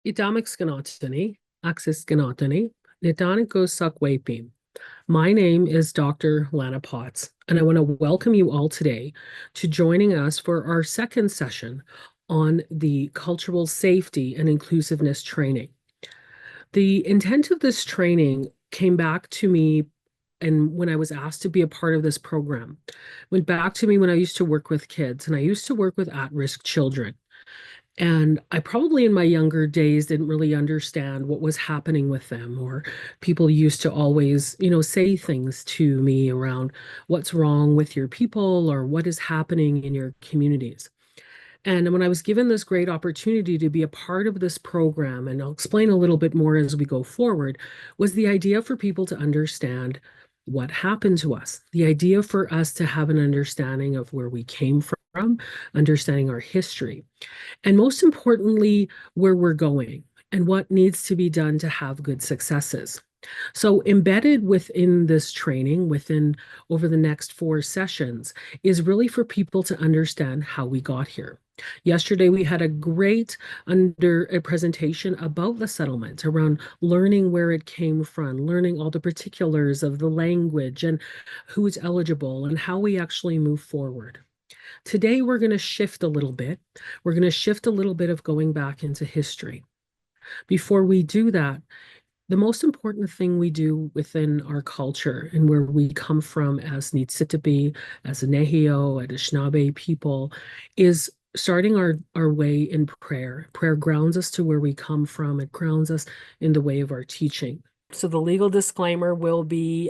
Itamik Skanatani, Axis Skanatani, Nitaniko Sakwapim. My name is Dr. Lana Potts, and I want to welcome you all today to joining us for our second session on the cultural safety and inclusiveness training. The intent of this training came back to me and when I was asked to be a part of this program, went back to me when I used to work with kids, and I used to work with at-risk children. And I probably in my younger days didn't really understand what was happening with them, or people used to always, say things to me around what's wrong with your people or what is happening in your communities. And when I was given this great opportunity to be a part of this program, and I'll explain a little bit more as we go forward, was the idea for people to understand what happened to us, the idea for us to have an understanding of where we came from, understanding our history, and most importantly, where we're going and what needs to be done to have good successes. So, embedded within this training, within over the next 4 sessions, is really for people to understand how we got here. Yesterday, we had a great under a presentation about the settlement, around learning where it came from, learning all the particulars of the language and who's eligible and how we actually move forward. Today, we're going to shift a little bit. We're going to shift a little bit of going back into history. Before we do that, the most important thing we do within our culture and where we come from as Niitsitapi, as a Nehio, Anishinaabe people, is starting our way in prayer. Prayer grounds us to where we come from. It grounds us in the way of our teaching. So the legal disclaimer will be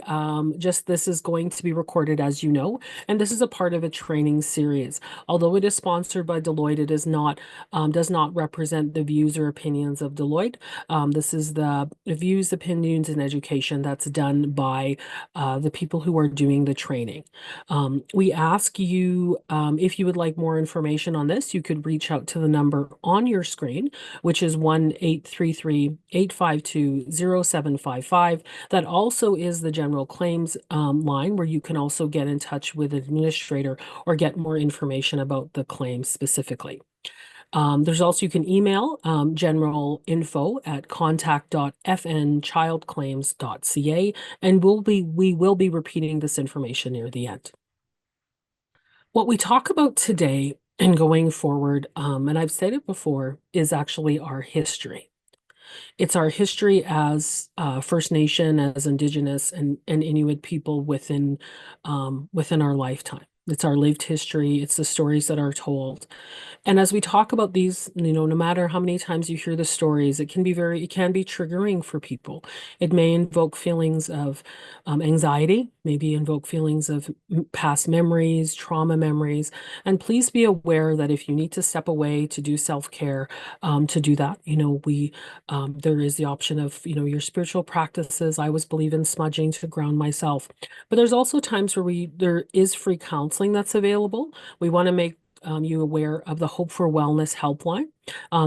just this is going to be recorded, as you know, and this is a part of a training series. Although it is sponsored by Deloitte, it is not does not represent the views or opinions of Deloitte. This is the views, opinions, and education that's done by the people who are doing the training. We ask you if you would like more information on this, you could reach out to the number on your screen, which is 1-833-852-0755. That also is the general claims line where you can also get in touch with an administrator or get more information about the claim specifically. There's also, you can email general info at contact.fnchildclaims.ca, and we will be repeating this information near the end. What we talk about today and going forward, and I've said it before, is actually our history. It's our history as First Nation, as Indigenous and Inuit people within our lifetime. It's our lived history. It's the stories that are told. And as we talk about these, no matter how many times you hear the stories, it can be triggering for people. It may invoke feelings of anxiety, maybe invoke feelings of past memories, trauma memories. And please be aware that if you need to step away to do self-care, to do that, there is the option of, your spiritual practices. I always believe in smudging to ground myself. But there's also times where there is free counseling that's available. We want to make you aware of the Hope for Wellness helpline.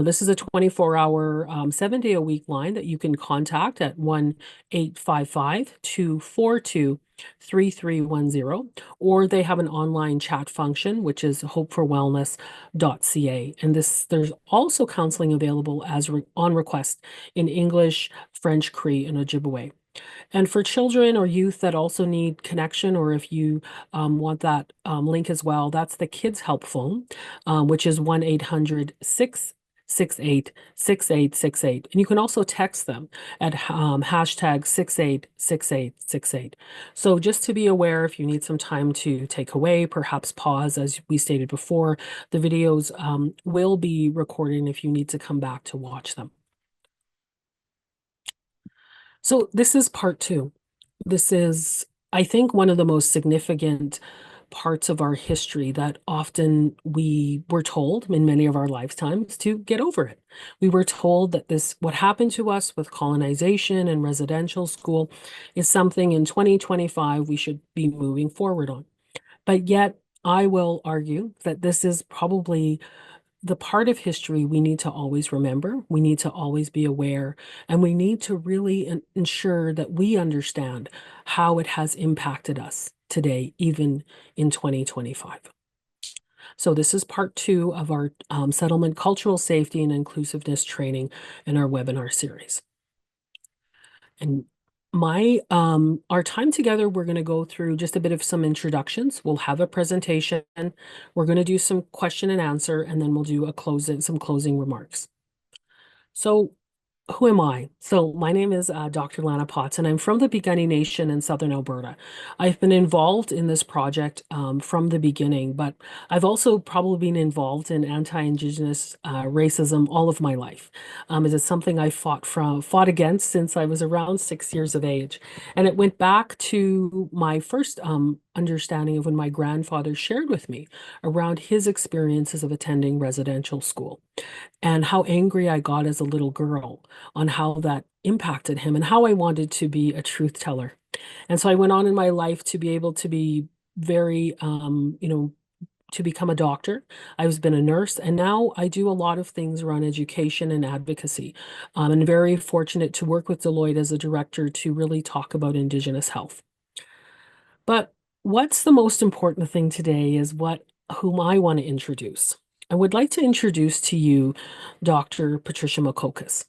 This is a 24-hour, 7-day-a-week line that you can contact at 1-855-242-3310, or they have an online chat function, which is hopeforwellness.ca. And there's also counseling available on request in English, French, Cree, and Ojibwe. And for children or youth that also need connection, or if you want that link as well, that's the Kids Help phone, which is 1-800-668-6868. And you can also text them at hashtag 686868. So just to be aware, if you need some time to take away, perhaps pause, as we stated before, the videos will be recorded if you need to come back to watch them. So this is part two. This is, I think, one of the most significant parts of our history that often we were told in many of our lifetimes to get over it. We were told that what happened to us with colonization and residential school is something in 2025 we should be moving forward on. But yet, I will argue that this is probably the part of history we need to always remember, we need to always be aware, and we need to really ensure that we understand how it has impacted us today, even in 2025. So this is part two of our settlement cultural safety and inclusiveness training in our webinar series. And our time together, we're going to go through just a bit of some introductions. We'll have a presentation. We're going to do some question and answer, and then we'll do some closing remarks. So who am I? So my name is Dr. Lana Potts, and I'm from the Piikani Nation in Southern Alberta. I've been involved in this project from the beginning, but I've also probably been involved in anti-Indigenous racism all of my life. It is something I fought against since I was around 6 years of age, and it went back to my first understanding of when my grandfather shared with me around his experiences of attending residential school and how angry I got as a little girl on how that impacted him and how I wanted to be a truth teller. And so I went on in my life to be able to be very, to become a doctor. I've been a nurse, and now I do a lot of things around education and advocacy. I'm very fortunate to work with Deloitte as a director to really talk about Indigenous health. But what's the most important thing today is whom I want to introduce. I would like to introduce to you Dr. Patricia Makokis.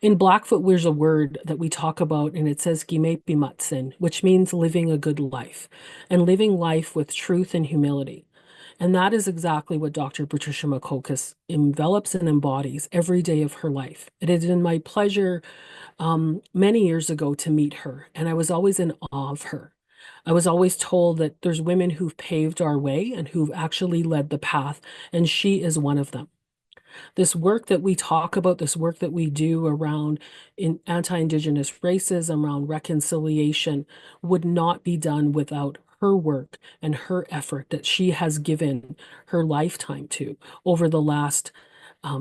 In Blackfoot, there's a word that we talk about, and it says "gimepi matsin," which means living a good life and living life with truth and humility. And that is exactly what Dr. Patricia Makokis envelops and embodies every day of her life. It has been my pleasure many years ago to meet her, and I was always in awe of her. I was always told that there's women who've paved our way and who've actually led the path, and she is one of them. This work that we talk about, this work that we do around anti-Indigenous racism, around reconciliation, would not be done without her work and her effort that she has given her lifetime to over the last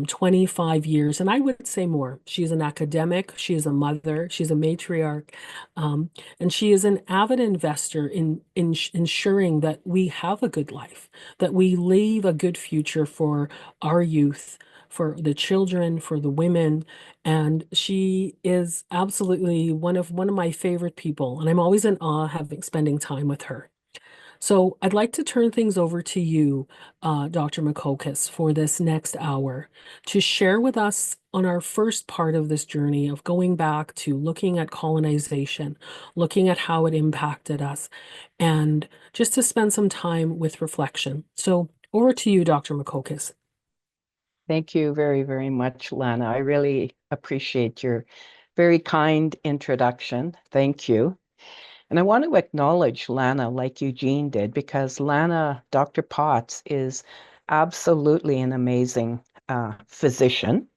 25 years, and I would say more. She's an academic, she is a mother, she's a matriarch, and she is an avid investor in ensuring that we have a good life, that we leave a good future for our youth, for the children, for the women, and she is absolutely one of my favorite people, and I'm always in awe having spending time with her. So I'd like to turn things over to you, Dr. Makokis, for this next hour to share with us on our first part of this journey of going back to looking at colonization, looking at how it impacted us, and just to spend some time with reflection. So over to you, Dr. Makokis. Thank you very, very much, Lana. I really appreciate your very kind introduction. Thank you. And I want to acknowledge Lana like Eugene did, because Lana, Dr. Potts, is absolutely an amazing physician,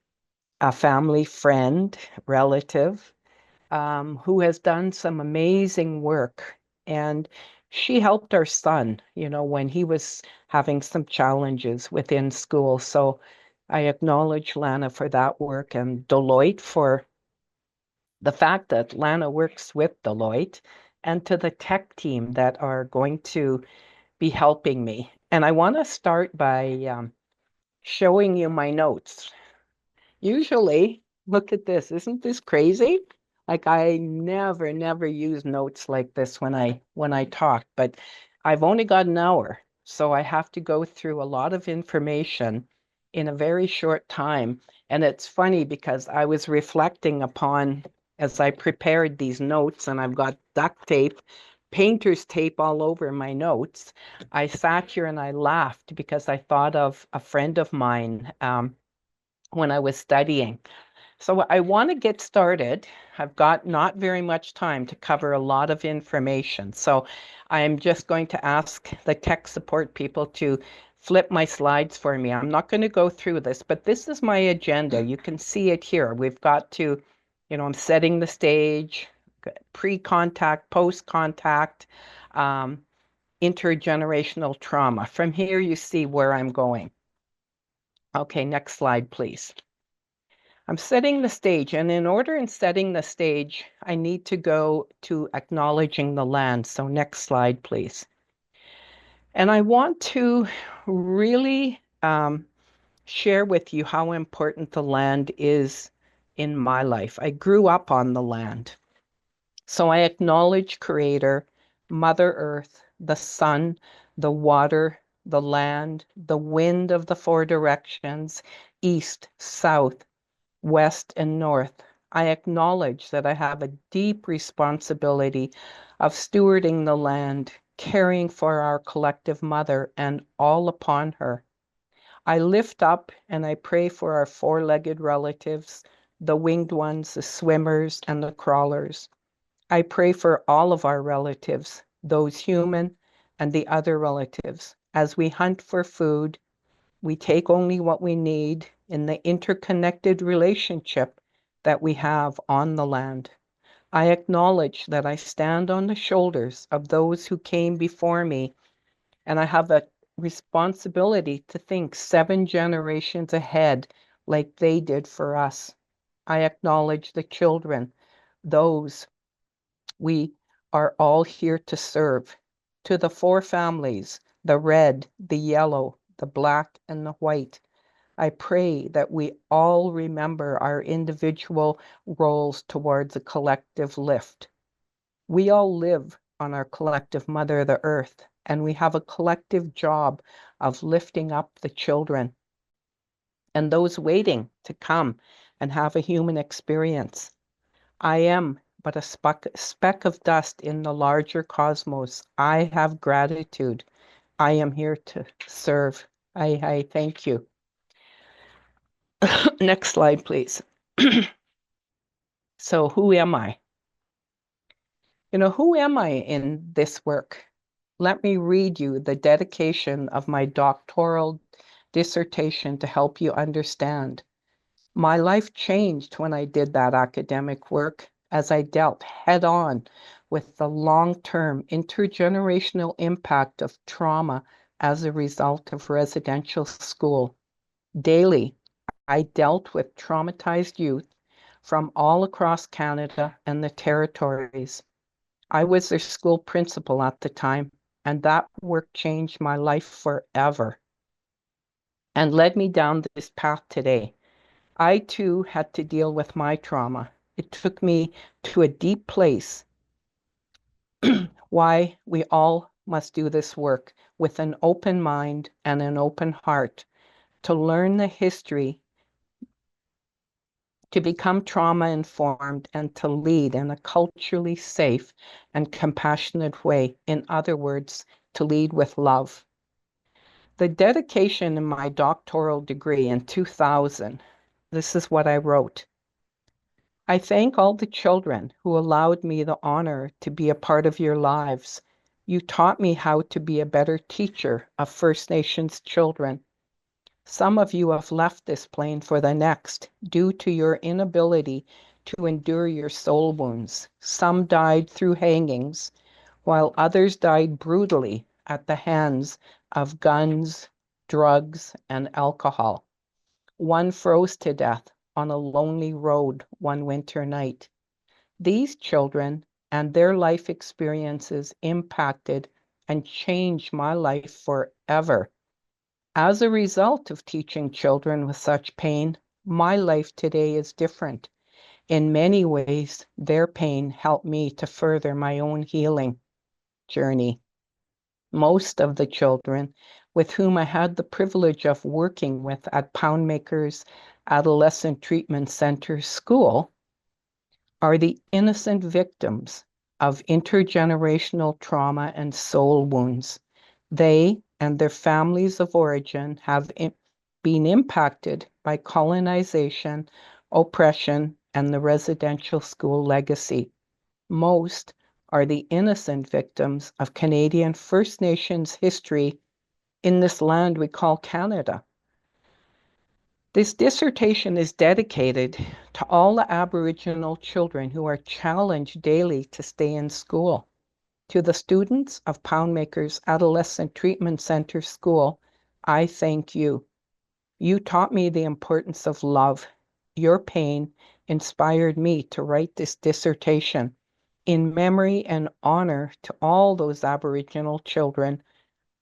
a family friend, relative, who has done some amazing work. And she helped our son, when he was having some challenges within school. So I acknowledge Lana for that work, and Deloitte for the fact that Lana works with Deloitte, and to the tech team that are going to be helping me. And I want to start by showing you my notes. Usually, look at this. Isn't this crazy? Like, I never use notes like this when I talk, but I've only got an hour, so I have to go through a lot of information in a very short time. And it's funny because I was reflecting upon, as I prepared these notes, and I've got duct tape, painter's tape all over my notes. I sat here and I laughed because I thought of a friend of mine when I was studying. So I want to get started. I've got not very much time to cover a lot of information. So I'm just going to ask the tech support people to flip my slides for me. I'm not going to go through this, but this is my agenda. You can see it here. We've got to, I'm setting the stage, pre-contact, post-contact, intergenerational trauma. From here, you see where I'm going. Okay, next slide, please. I'm setting the stage, and in order in setting the stage, I need to go to acknowledging the land. So next slide, please. And I want to really share with you how important the land is in my life. I grew up on the land. So I acknowledge Creator, Mother Earth, the sun, the water, the land, the wind of the four directions, east, south, west, and north. I acknowledge that I have a deep responsibility of stewarding the land, caring for our collective mother and all upon her. I lift up and I pray for our four-legged relatives, the winged ones, the swimmers, and the crawlers. I pray for all of our relatives, those human and the other relatives. As we hunt for food, we take only what we need in the interconnected relationship that we have on the land. I acknowledge that I stand on the shoulders of those who came before me, and I have a responsibility to think 7 generations ahead like they did for us. I acknowledge the children, those we are all here to serve. To the four families, the red, the yellow, the black, and the white, I pray that we all remember our individual roles towards a collective lift. We all live on our collective Mother, the Earth, and we have a collective job of lifting up the children and those waiting to come and have a human experience. I am but a speck of dust in the larger cosmos. I have gratitude. I am here to serve. I thank you. Next slide, please. So who am I? Who am I in this work? Let me read you the dedication of my doctoral dissertation to help you understand. My life changed when I did that academic work as I dealt head on with the long-term intergenerational impact of trauma as a result of residential school. Daily, I dealt with traumatized youth from all across Canada and the territories. I was their school principal at the time, and that work changed my life forever and led me down this path today. I too had to deal with my trauma. It took me to a deep place. Why we all must do this work with an open mind and an open heart to learn the history, to become trauma informed, and to lead in a culturally safe and compassionate way. In other words, to lead with love. The dedication in my doctoral degree in 2000, this is what I wrote. I thank all the children who allowed me the honor to be a part of your lives. You taught me how to be a better teacher of First Nations children. Some of you have left this plane for the next due to your inability to endure your soul wounds. Some died through hangings, while others died brutally at the hands of guns, drugs, and alcohol. One froze to death on a lonely road one winter night. These children and their life experiences impacted and changed my life forever. As a result of teaching children with such pain, my life today is different. In many ways, their pain helped me to further my own healing journey. Most of the children with whom I had the privilege of working with at Poundmaker's Adolescent Treatment Center School are the innocent victims of intergenerational trauma and soul wounds. They and their families of origin have been impacted by colonization, oppression, and the residential school legacy. Most are the innocent victims of Canadian First Nations history in this land we call Canada. This dissertation is dedicated to all the Aboriginal children who are challenged daily to stay in school. To the students of Poundmaker's Adolescent Treatment Center School, I thank you. You taught me the importance of love. Your pain inspired me to write this dissertation in memory and honor to all those Aboriginal children,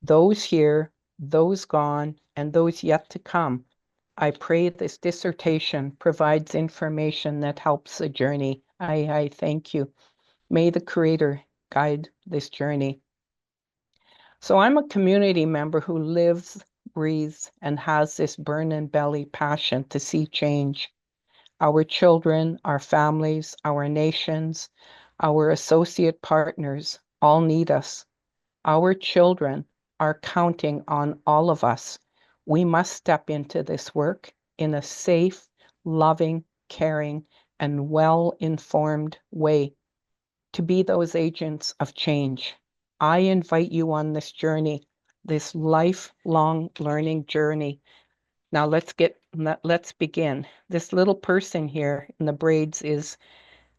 those here, those gone, and those yet to come. I pray this dissertation provides information that helps the journey. I thank you. May the Creator guide this journey. So I'm a community member who lives, breathes, and has this burning belly passion to see change. Our children, our families, our nations, our associate partners all need us. Our children are counting on all of us. We must step into this work in a safe, loving, caring, and well-informed way to be those agents of change. I invite you on this journey, this lifelong learning journey. Now let's begin. This little person here in the braids is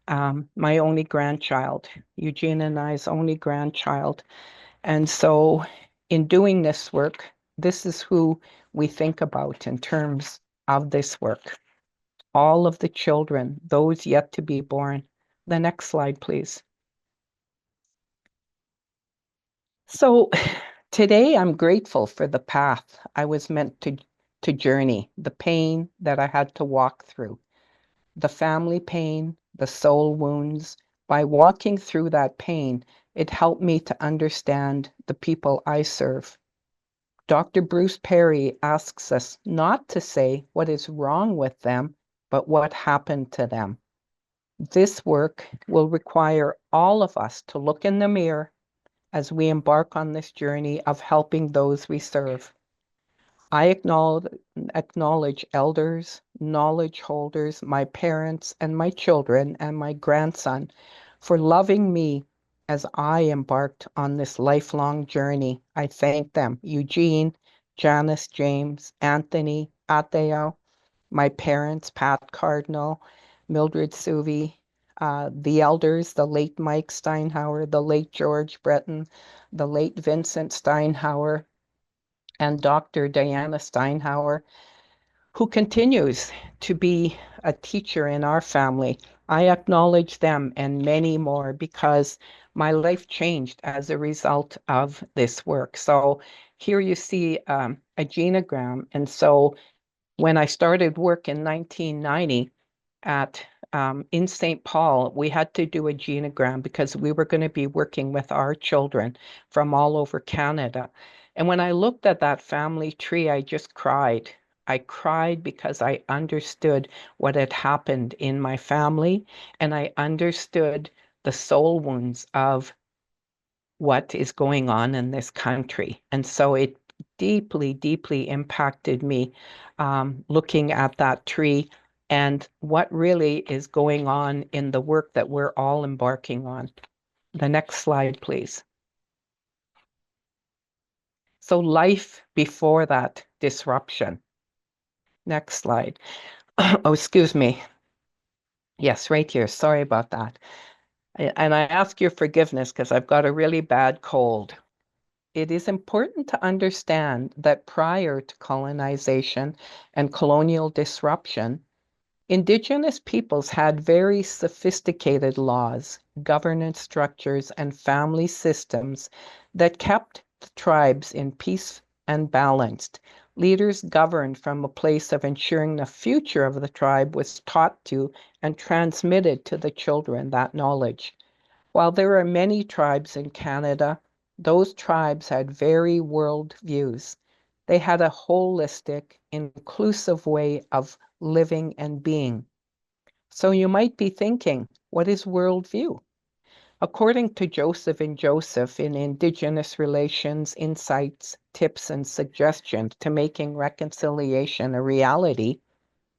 my only grandchild, Eugene and I's only grandchild. And so in doing this work, this is who we think about in terms of this work. All of the children, those yet to be born. The next slide, please. So today I'm grateful for the path I was meant to journey, the pain that I had to walk through, the family pain, the soul wounds. By walking through that pain, it helped me to understand the people I serve. Dr. Bruce Perry asks us not to say what is wrong with them, but what happened to them. This work will require all of us to look in the mirror as we embark on this journey of helping those we serve. I acknowledge elders, knowledge holders, my parents and my children and my grandson for loving me as I embarked on this lifelong journey. I thank them. Eugene, Janice, James, Anthony, Ateo, my parents, Pat Cardinal, Mildred Suvi, the elders, the late Mike Steinhauer, the late George Breton, the late Vincent Steinhauer, and Dr. Diana Steinhauer, who continues to be a teacher in our family. I acknowledge them and many more because my life changed as a result of this work. So here you see a genogram. And so when I started work in 1990 at in St. Paul, we had to do a genogram because we were going to be working with our children from all over Canada. And when I looked at that family tree, I just cried. I cried because I understood what had happened in my family, and I understood the soul wounds of what is going on in this country. And so it deeply, deeply impacted me looking at that tree and what really is going on in the work that we're all embarking on. The next slide, please. So life before that disruption. Next slide. Oh, excuse me. Yes, right here. Sorry about that. And I ask your forgiveness because I've got a really bad cold. It is important to understand that prior to colonization and colonial disruption, Indigenous peoples had very sophisticated laws, governance structures, and family systems that kept the tribes in peace and balanced. Leaders governed from a place of ensuring the future of the tribe was taught to and transmitted to the children that knowledge. While there are many tribes in Canada, those tribes had very world views. They had a holistic, inclusive way of living and being. So you might be thinking, what is worldview? According to Joseph and Joseph in Indigenous Relations, Insights, Tips, and Suggestions to Making Reconciliation a Reality,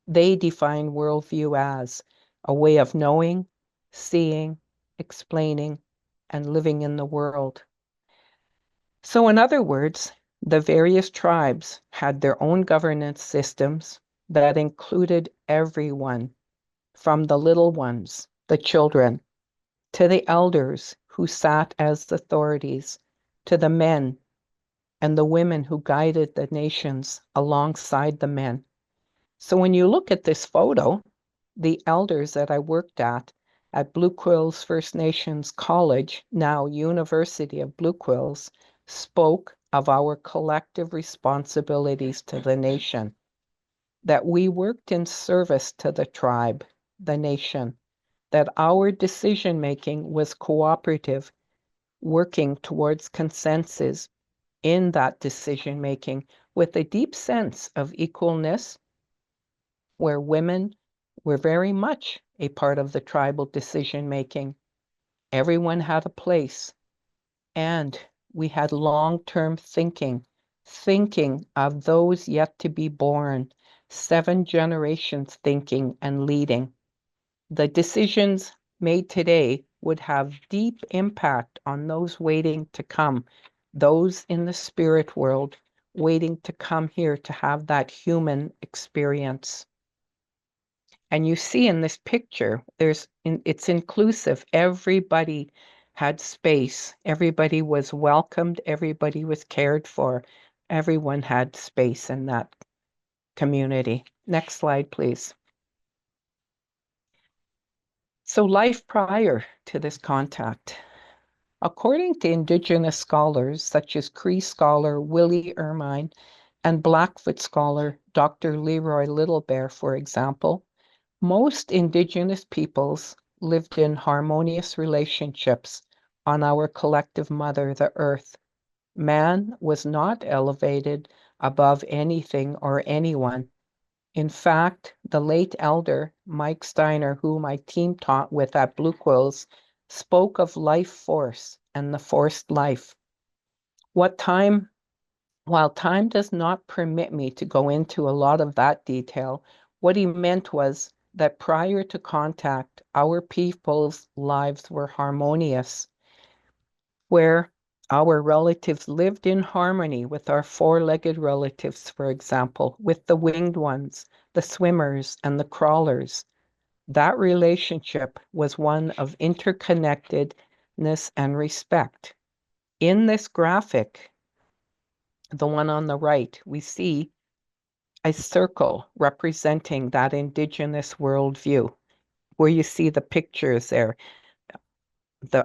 they define worldview as a way of knowing, seeing, explaining, and living in the world. So, in other words, the various tribes had their own governance systems that included everyone, from the little ones, the children, to the elders who sat as authorities, to the men and the women who guided the nations alongside the men. So when you look at this photo, the elders that I worked at Blue Quills First Nations College, now University of Blue Quills, spoke of our collective responsibilities to the nation, that we worked in service to the tribe, the nation, that our decision-making was cooperative, working towards consensus in that decision making with a deep sense of equalness, where women were very much a part of the tribal decision making. Everyone had a place, and we had long-term thinking of those yet to be born, 7 generations thinking and leading. The decisions made today would have deep impact on those waiting to come, those in the spirit world waiting to come here to have that human experience. And you see in this picture, it's inclusive. Everybody had space. Everybody was welcomed. Everybody was cared for. Everyone had space in that community. Next slide, please. So life prior to this contact. According to Indigenous scholars, such as Cree scholar Willie Ermine and Blackfoot scholar Dr. Leroy Littlebear, for example, most Indigenous peoples lived in harmonious relationships on our collective mother, the earth. Man was not elevated above anything or anyone. In fact, the late elder Mike Steiner, who my team taught with at Blue Quills, spoke of life force and the forced life. While time does not permit me to go into a lot of that detail, what he meant was that prior to contact, our people's lives were harmonious, where our relatives lived in harmony with our four-legged relatives, for example, with the winged ones, the swimmers, and the crawlers. That relationship was one of interconnectedness and respect. In this graphic, the one on the right, we see a circle representing that Indigenous worldview, where you see the pictures there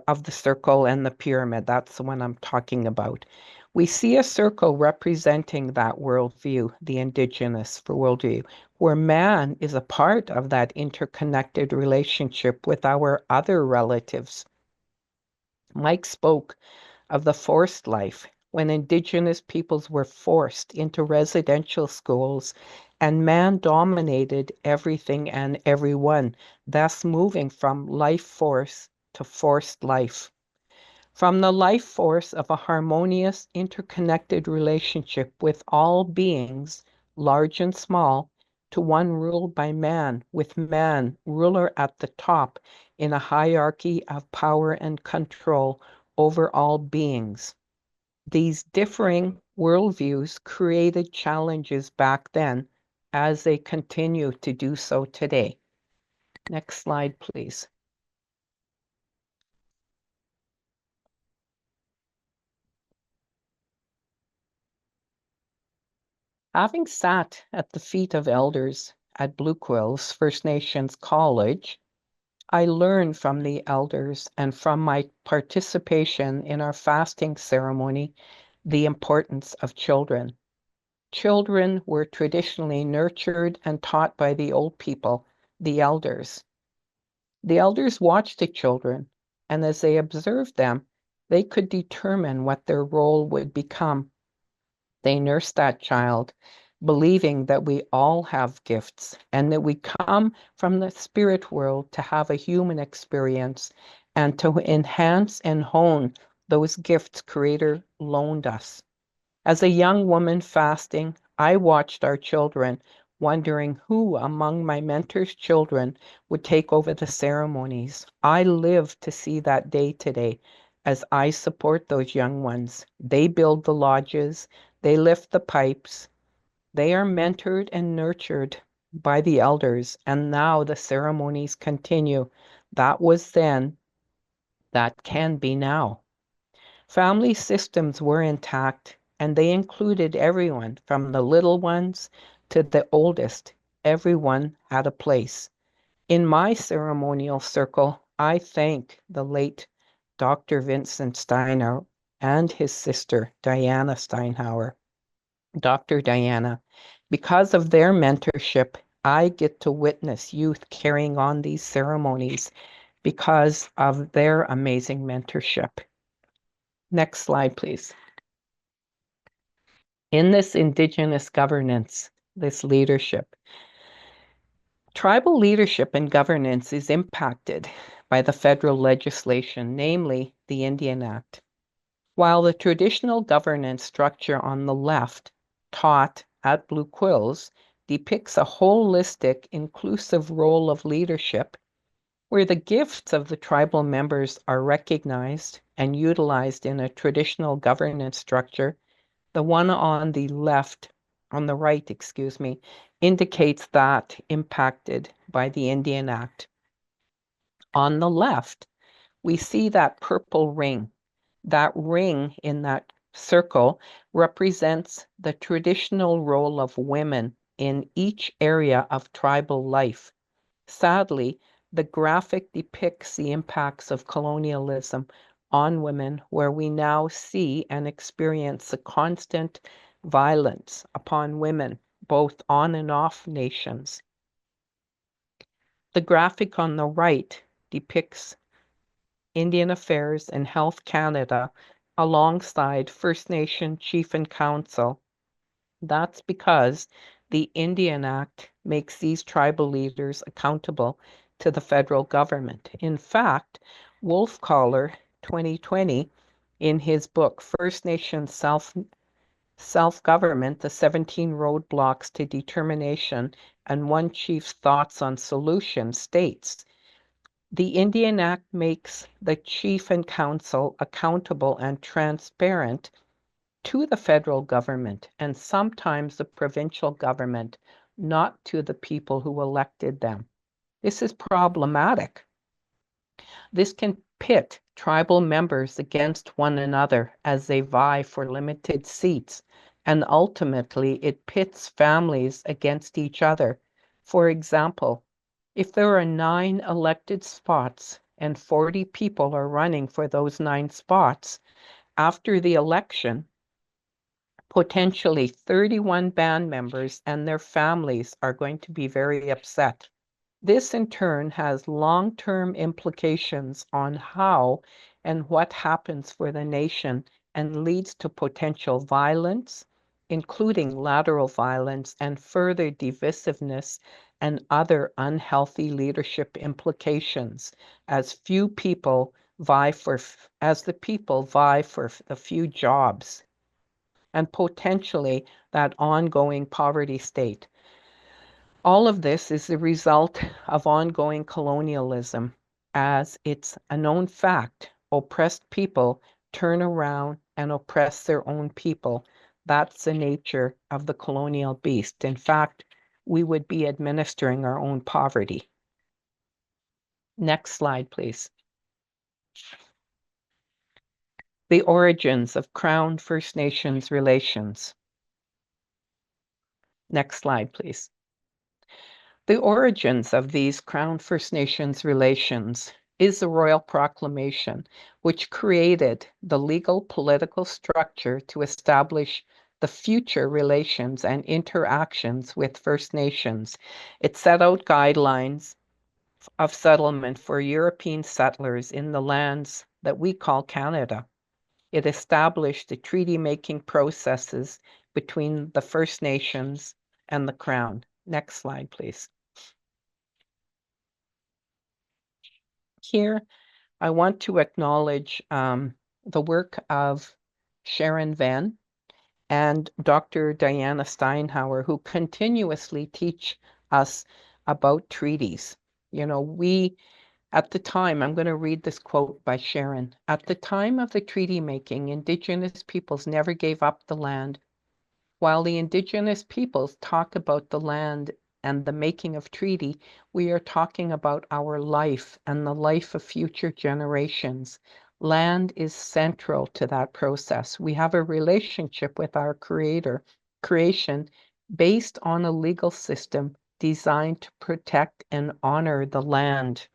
of the circle and the pyramid. That's the one I'm talking about. We see a circle representing that worldview, the Indigenous worldview, where man is a part of that interconnected relationship with our other relatives. Mike spoke of the forced life, when Indigenous peoples were forced into residential schools and man dominated everything and everyone, thus moving from life force to forced life. From the life force of a harmonious, interconnected relationship with all beings, large and small, to one ruled by man, with man, ruler at the top, in a hierarchy of power and control over all beings. These differing worldviews created challenges back then, as they continue to do so today. Next slide, please. Having sat at the feet of elders at Blue Quills First Nations College, I learned from the elders and from my participation in our fasting ceremony the importance of children. Children were traditionally nurtured and taught by the old people, the elders. The elders watched the children, and as they observed them, they could determine what their role would become. They nursed that child, believing that we all have gifts and that we come from the spirit world to have a human experience and to enhance and hone those gifts Creator loaned us. As a young woman fasting, I watched our children, wondering who among my mentor's children would take over the ceremonies. I live to see that day today as I support those young ones. They build the lodges, they lift the pipes, they are mentored and nurtured by the elders, and now the ceremonies continue. That was then, that can be now. Family systems were intact, and they included everyone from the little ones to the oldest. Everyone had a place. In my ceremonial circle, I thank the late Dr. Vincent Steiner and his sister, Diana Steinhauer. Dr. Diana, because of their mentorship, I get to witness youth carrying on these ceremonies because of their amazing mentorship. Next slide, please. In this Indigenous governance, this leadership, tribal leadership and governance is impacted by the federal legislation, namely the Indian Act. While the traditional governance structure on the left, taught at Blue Quills, depicts a holistic, inclusive role of leadership, where the gifts of the tribal members are recognized and utilized in a traditional governance structure, the one on the right, indicates that impacted by the Indian Act. On the left, we see that purple ring. That ring in that circle represents the traditional role of women in each area of tribal life. Sadly, the graphic depicts the impacts of colonialism on women, where we now see and experience the constant violence upon women, both on and off nations. The graphic on the right depicts Indian Affairs and Health Canada alongside First Nation Chief and Council. That's because the Indian Act makes these tribal leaders accountable to the federal government. In fact, Wolfcaller 2020, in his book First Nation Self-Government, the 17 Roadblocks to Determination and One Chief's Thoughts on Solutions, states, the Indian Act makes the chief and council accountable and transparent to the federal government and sometimes the provincial government, not to the people who elected them. This is problematic. This can pit tribal members against one another as they vie for limited seats, and ultimately it pits families against each other. For example, if there are 9 elected spots and 40 people are running for those 9 spots, after the election, potentially 31 band members and their families are going to be very upset. This in turn has long-term implications on how and what happens for the nation and leads to potential violence, including lateral violence and further divisiveness and other unhealthy leadership implications as the people vie for the few jobs and potentially that ongoing poverty state. All of this is the result of ongoing colonialism, as it's a known fact. Oppressed people turn around and oppress their own people. That's the nature of the colonial beast. In fact, we would be administering our own poverty. Next slide, please. The origins of Crown First Nations relations. Next slide, please. The origins of these Crown First Nations relations is the Royal Proclamation, which created the legal political structure to establish the future relations and interactions with First Nations. It set out guidelines of settlement for European settlers in the lands that we call Canada. It established the treaty-making processes between the First Nations and the Crown. Next slide, please. Here, I want to acknowledge the work of Sharon Venn and Dr. Diana Steinhauer, who continuously teach us about treaties. You know, at the time, I'm going to read this quote by Sharon. At the time of the treaty making, Indigenous peoples never gave up the land. While the Indigenous peoples talk about the land and the making of treaty, we are talking about our life and the life of future generations. Land is central to that process. We have a relationship with our creation based on a legal system designed to protect and honor the land.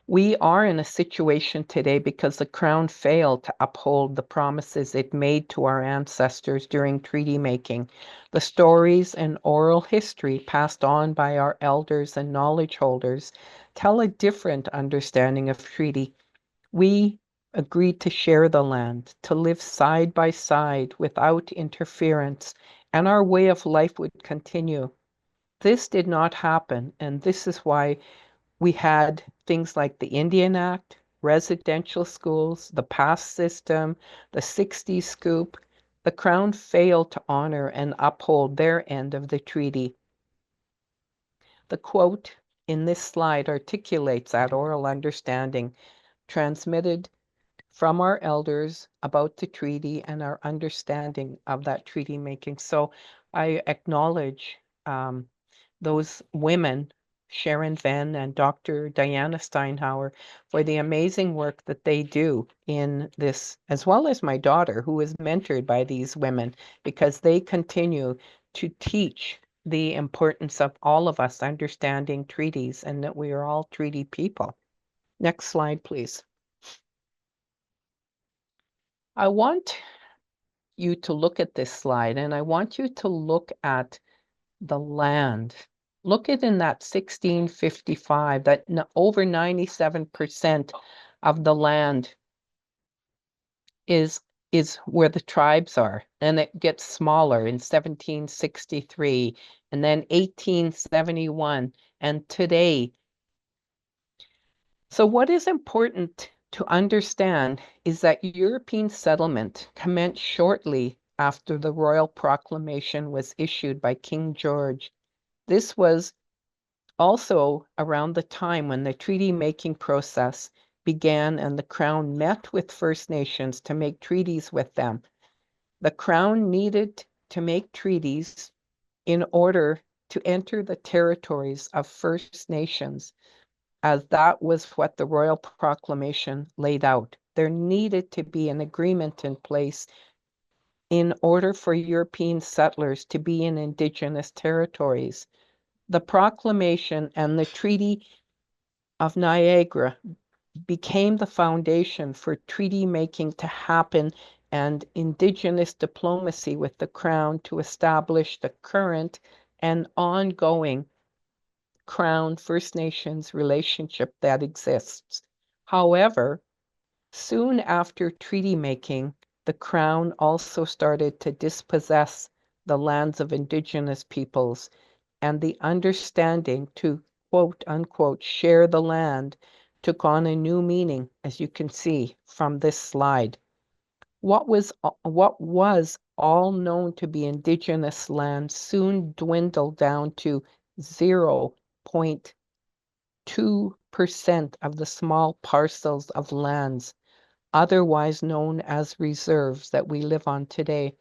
We are in a situation today because the Crown failed to uphold the promises it made to our ancestors during treaty making. The stories and oral history passed on by our elders and knowledge holders tell a different understanding of treaty. We agreed to share the land, to live side by side without interference, and our way of life would continue. This did not happen, and this is why we had things like the Indian Act, residential schools, the pass system, the 60s scoop. The Crown failed to honor and uphold their end of the treaty. The quote in this slide articulates that oral understanding transmitted from our elders about the treaty and our understanding of that treaty making. So I acknowledge those women, Sharon Venn and Dr. Diana Steinhauer, for the amazing work that they do in this, as well as my daughter, who is mentored by these women, because they continue to teach the importance of all of us understanding treaties and that we are all treaty people. Next slide, please. I want you to look at this slide and I want you to look at the land. Look at in that 1655, that over 97% of the land is where the tribes are. And it gets smaller in 1763 and then 1871 and today. So what is important to understand is that European settlement commenced shortly after the royal proclamation was issued by King George. This was also around the time when the treaty-making process began and the Crown met with First Nations to make treaties with them. The Crown needed to make treaties in order to enter the territories of First Nations, as that was what the Royal Proclamation laid out. There needed to be an agreement in place in order for European settlers to be in Indigenous territories. The proclamation and the Treaty of Niagara became the foundation for treaty making to happen and Indigenous diplomacy with the Crown to establish the current and ongoing Crown First Nations relationship that exists. However, soon after treaty making, the Crown also started to dispossess the lands of Indigenous peoples, and the understanding to quote unquote share the land took on a new meaning, as you can see from this slide. What was all known to be Indigenous land soon dwindled down to 0.2% of the small parcels of lands, otherwise known as reserves that we live on today.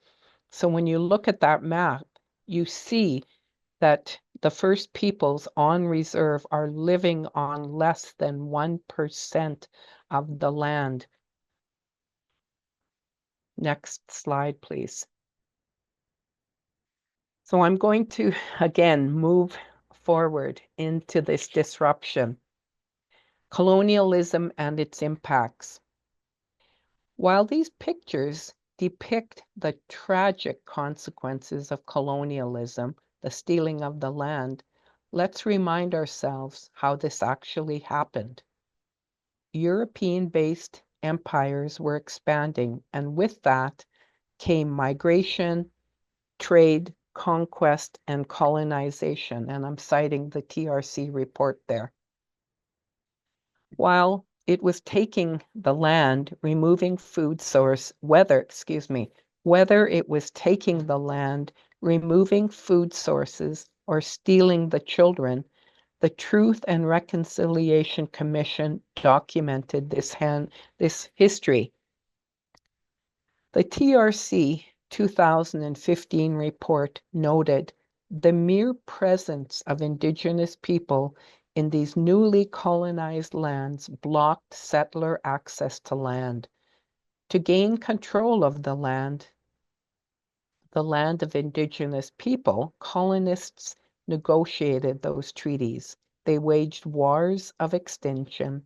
So when you look at that map, you see that the First Peoples on reserve are living on less than 1% of the land. Next slide, please. So I'm going to, again, move forward into this disruption. Colonialism and its impacts. While these pictures depict the tragic consequences of colonialism, the stealing of the land, let's remind ourselves how this actually happened. European-based empires were expanding, and with that came migration, trade, conquest, and colonization. And I'm citing the TRC report there. While it was taking the land, removing food source, whether it was taking the land, removing food sources, or stealing the children, the Truth and Reconciliation Commission documented this history. The TRC 2015 report noted the mere presence of Indigenous people in these newly colonized lands blocked settler access to land. To gain control of the land of Indigenous people, colonists negotiated those treaties. They waged wars of extinction,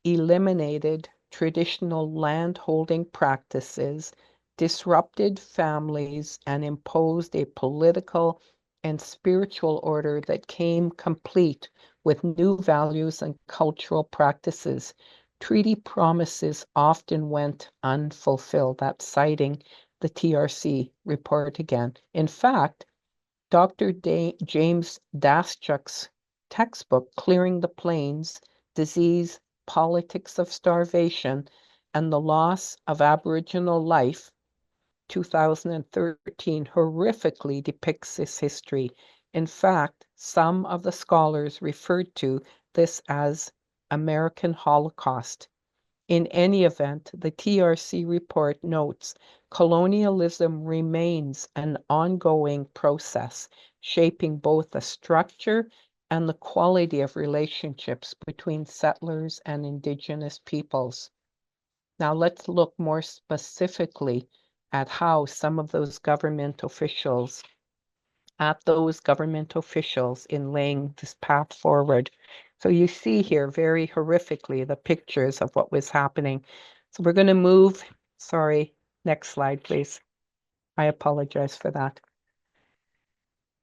eliminated traditional land-holding practices, disrupted families, and imposed a political and spiritual order that came complete with new values and cultural practices. treaty promises often went unfulfilled. That's citing the TRC report again. In fact, Dr. James Daschuk's textbook, Clearing the Plains, Disease, Politics of Starvation, and the Loss of Aboriginal Life, 2013, horrifically depicts this history. In fact, some of the scholars referred to this as American Holocaust. In any event, the TRC report notes colonialism remains an ongoing process, shaping both the structure and the quality of relationships between settlers and Indigenous peoples. Now let's look more specifically at how some of those government officials in laying this path forward. So you see here very horrifically the pictures of what was happening. So we're going to move, sorry, next slide, please. I apologize for that.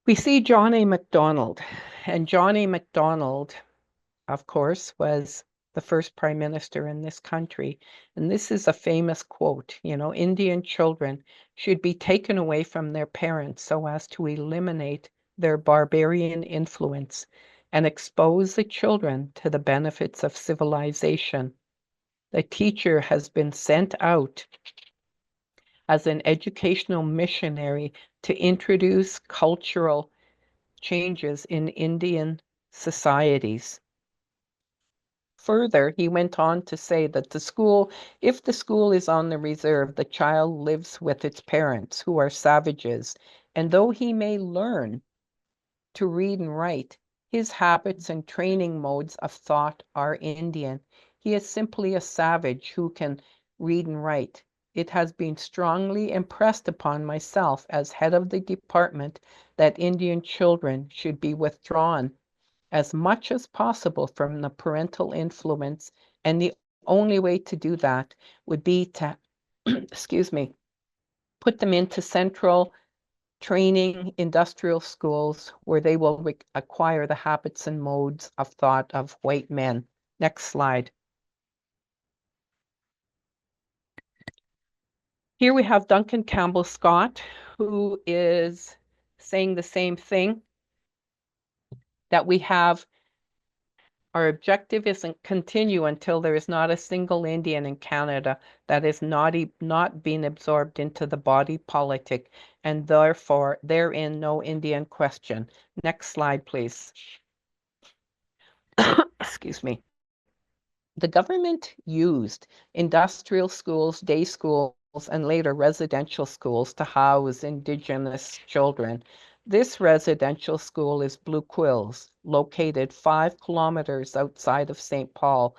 We see John A. Macdonald, and John A. Macdonald, of course, was the first prime minister in this country. And this is a famous quote, Indian children should be taken away from their parents so as to eliminate their barbarian influence and expose the children to the benefits of civilization. The teacher has been sent out as an educational missionary to introduce cultural changes in Indian societies. Further, he went on to say that if the school is on the reserve, the child lives with its parents, who are savages, and though he may learn to read and write, his habits and training modes of thought are Indian. He is simply a savage who can read and write. It has been strongly impressed upon myself as head of the department that Indian children should be withdrawn as much as possible from the parental influence, and the only way to do that would be to, excuse me, put them into central training industrial schools where they will acquire the habits and modes of thought of white men. Next slide. Here we have Duncan Campbell Scott, who is saying the same thing, that we have our objective isn't continue until there is not a single Indian in Canada that is not being absorbed into the body politic, and therefore therein no Indian question. Next slide, please. Excuse me. The government used industrial schools, day schools, and later residential schools to house Indigenous children. This residential school is Blue Quills, located 5 kilometers outside of St. Paul.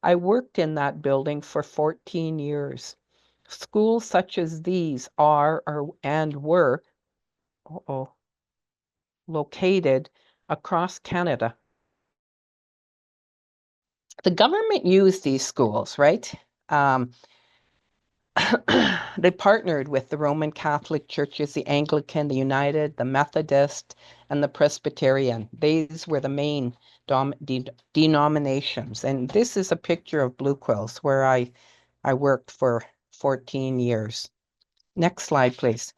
I worked in that building for 14 years. Schools such as these were located across Canada. The government used these schools, right? They partnered with the Roman Catholic churches, the Anglican, the United, the Methodist, and the Presbyterian. These were the main denominations. And this is a picture of Blue Quills, where I worked for 14 years. Next slide, please.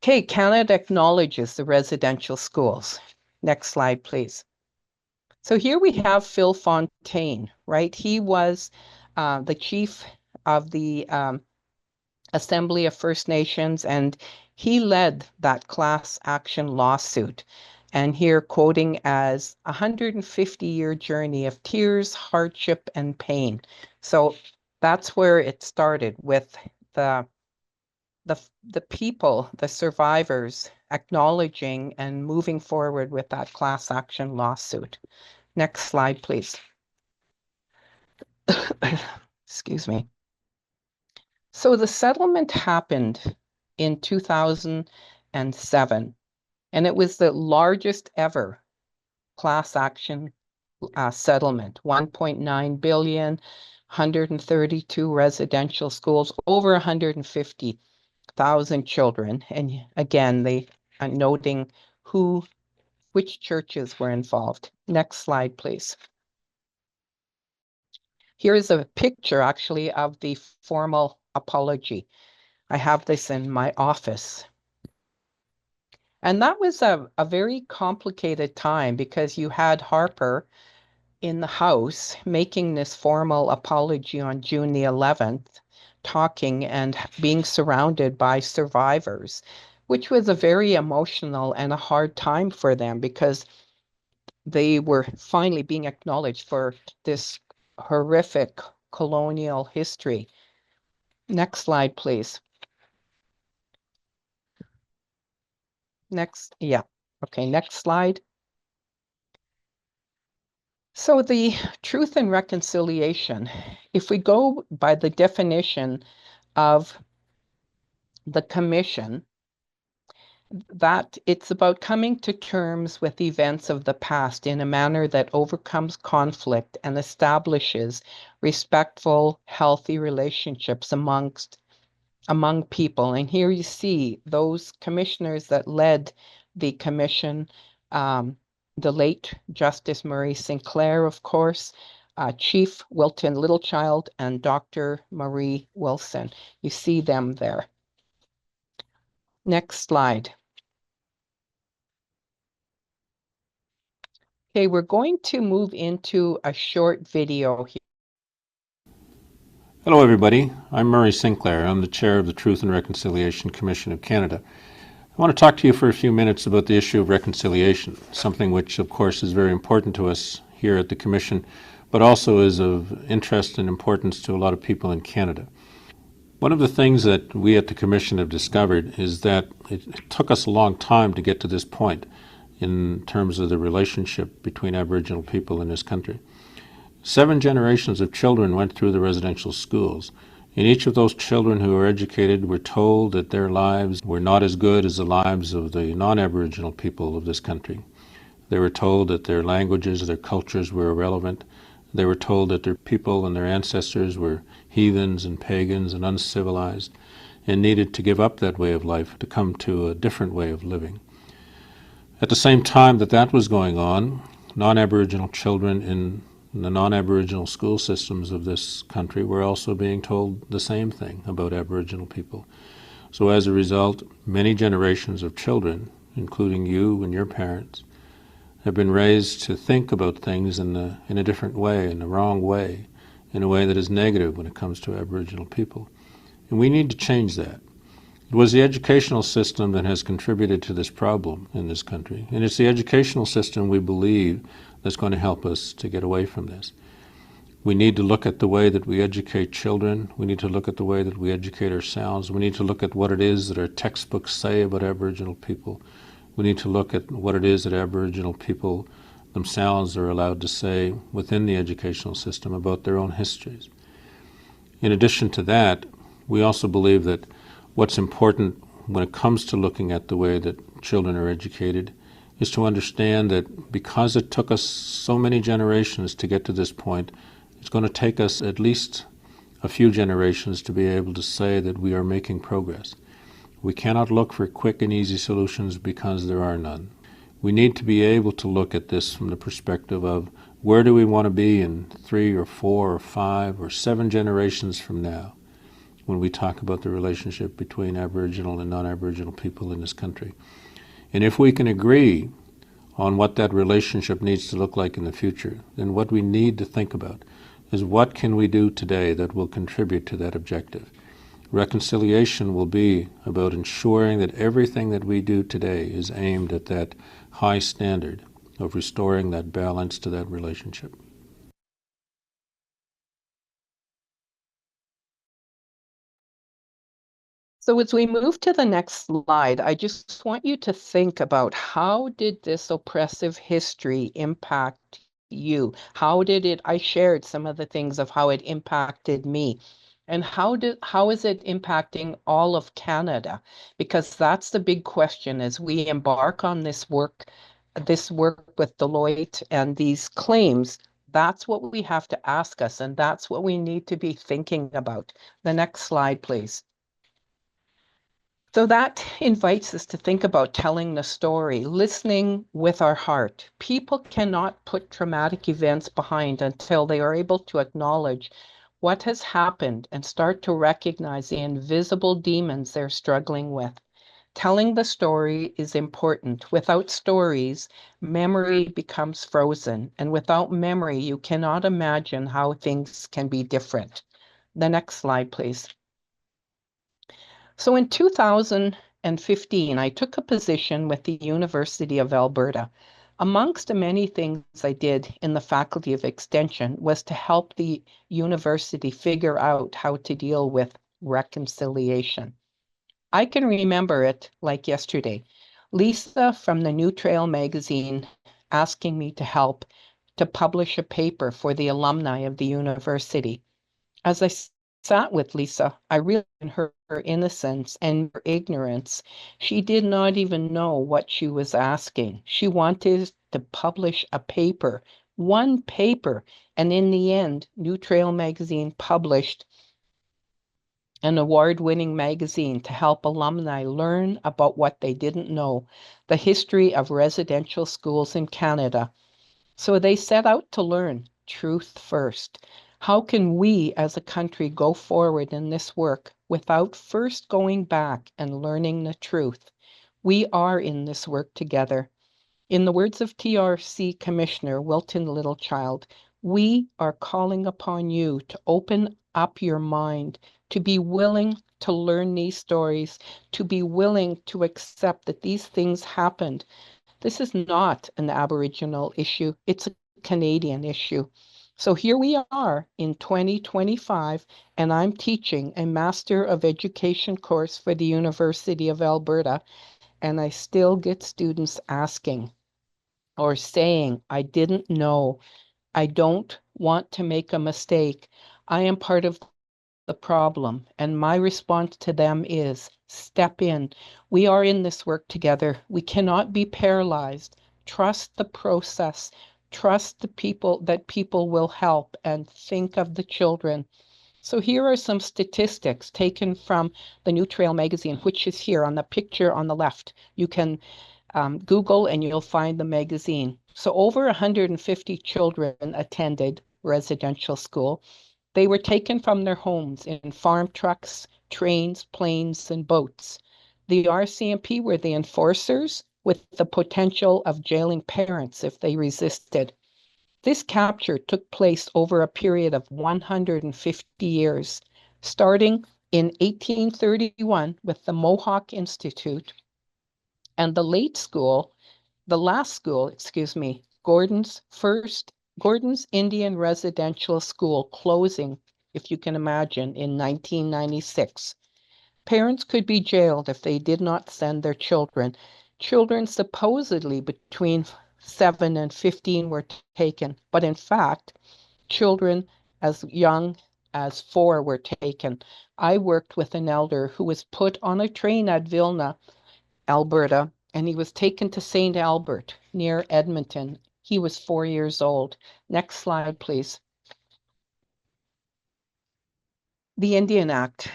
Okay, Canada acknowledges the residential schools. Next slide, please. So here we have Phil Fontaine, right? He was the chief of the Assembly of First Nations, and he led that class action lawsuit. And here quoting as 150-year journey of tears, hardship, and pain. So that's where it started, with the people, the survivors, acknowledging and moving forward with that class action lawsuit. Next slide, please. Excuse me. So the settlement happened in 2007, and it was the largest ever class action settlement, 1.9 billion, 132 residential schools, over 150,000 children. And again, they are noting which churches were involved. Next slide, please. Here's a picture actually of the formal apology. I have this in my office. And that was a very complicated time because you had Harper in the House making this formal apology on June the 11th, talking and being surrounded by survivors, which was a very emotional and a hard time for them because they were finally being acknowledged for this horrific colonial history. Next slide, please. Next, yeah. Okay, next slide. So the truth and reconciliation, if we go by the definition of the commission, that it's about coming to terms with events of the past in a manner that overcomes conflict and establishes respectful, healthy relationships among people. And here you see those commissioners that led the commission, the late Justice Murray Sinclair, of course, Chief Wilton Littlechild, and Dr. Marie Wilson. You see them there. Next slide. Okay, we're going to move into a short video here. Hello everybody, I'm Murray Sinclair. I'm the chair of the Truth and Reconciliation Commission of Canada. I want to talk to you for a few minutes about the issue of reconciliation, something which of course is very important to us here at the Commission, but also is of interest and importance to a lot of people in Canada. One of the things that we at the Commission have discovered is that it took us a long time to get to this point in terms of the relationship between Aboriginal people in this country. 7 generations of children went through the residential schools. And each of those children who were educated were told that their lives were not as good as the lives of the non-Aboriginal people of this country. They were told that their languages, their cultures were irrelevant. They were told that their people and their ancestors were heathens and pagans and uncivilized and needed to give up that way of life to come to a different way of living. At the same time that that was going on, non-Aboriginal children in the non-Aboriginal school systems of this country were also being told the same thing about Aboriginal people. So as a result, many generations of children, including you and your parents, have been raised to think about things in a different way, in the wrong way, in a way that is negative when it comes to Aboriginal people. And we need to change that. It was the educational system that has contributed to this problem in this country, and it's the educational system, we believe, that's going to help us to get away from this. We need to look at the way that we educate children. We need to look at the way that we educate ourselves. We need to look at what it is that our textbooks say about Aboriginal people. We need to look at what it is that Aboriginal people themselves are allowed to say within the educational system about their own histories. In addition to that, we also believe that what's important when it comes to looking at the way that children are educated is to understand that because it took us so many generations to get to this point, it's going to take us at least a few generations to be able to say that we are making progress. We cannot look for quick and easy solutions because there are none. We need to be able to look at this from the perspective of where do we want to be in 3 or 4 or 5 or 7 generations from now when we talk about the relationship between Aboriginal and non-Aboriginal people in this country. And if we can agree on what that relationship needs to look like in the future, then what we need to think about is what can we do today that will contribute to that objective. Reconciliation will be about ensuring that everything that we do today is aimed at that high standard of restoring that balance to that relationship. So as we move to the next slide, I just want you to think about how did this oppressive history impact you? How did it, I shared some of the things of how it impacted me. And how is it impacting all of Canada? Because that's the big question as we embark on this work with Deloitte and these claims. That's what we have to ask us, and that's what we need to be thinking about. The next slide, please. So that invites us to think about telling the story, listening with our heart. People cannot put traumatic events behind until they are able to acknowledge what has happened and start to recognize the invisible demons they're struggling with. Telling the story is important. Without stories, memory becomes frozen. And without memory, you cannot imagine how things can be different. The next slide, please. So in 2015, I took a position with the University of Alberta. Amongst the many things I did in the Faculty of Extension was to help the university figure out how to deal with reconciliation. I can remember it like yesterday. Lisa from the New Trail magazine asking me to help to publish a paper for the alumni of the university. As I sat with Lisa, I realized her innocence and her ignorance. She did not even know what she was asking. She wanted to publish a paper, one paper, and in the end, New Trail magazine published an award-winning magazine to help alumni learn about what they didn't know, the history of residential schools in Canada. So they set out to learn truth first. How can we as a country go forward in this work without first going back and learning the truth? We are in this work together. In the words of TRC Commissioner Wilton Littlechild, we are calling upon you to open up your mind, to be willing to learn these stories, to be willing to accept that these things happened. This is not an Aboriginal issue, it's a Canadian issue. So here we are in 2025, and I'm teaching a Master of Education course for the University of Alberta, and I still get students asking or saying, I didn't know, I don't want to make a mistake. I am part of the problem. And my response to them is step in. We are in this work together. We cannot be paralyzed. Trust the process. Trust the people that people will help and think of the children. So here are some statistics taken from the New Trail magazine, which is here on the picture on the left. You can Google and you'll find the magazine. So over 150 children attended residential school. They were taken from their homes in farm trucks, trains, planes, and boats. The RCMP were the enforcers with the potential of jailing parents if they resisted. This capture took place over a period of 150 years, starting in 1831 with the Mohawk Institute and the last school, Gordon's Indian Residential School closing, if you can imagine, in 1996. Parents could be jailed if they did not send their children. Children supposedly between 7 and 15 were taken, but in fact, children as young as 4 were taken. I worked with an elder who was put on a train at Vilna, Alberta, and he was taken to St. Albert near Edmonton. He was 4 years old. Next slide, please. The Indian Act.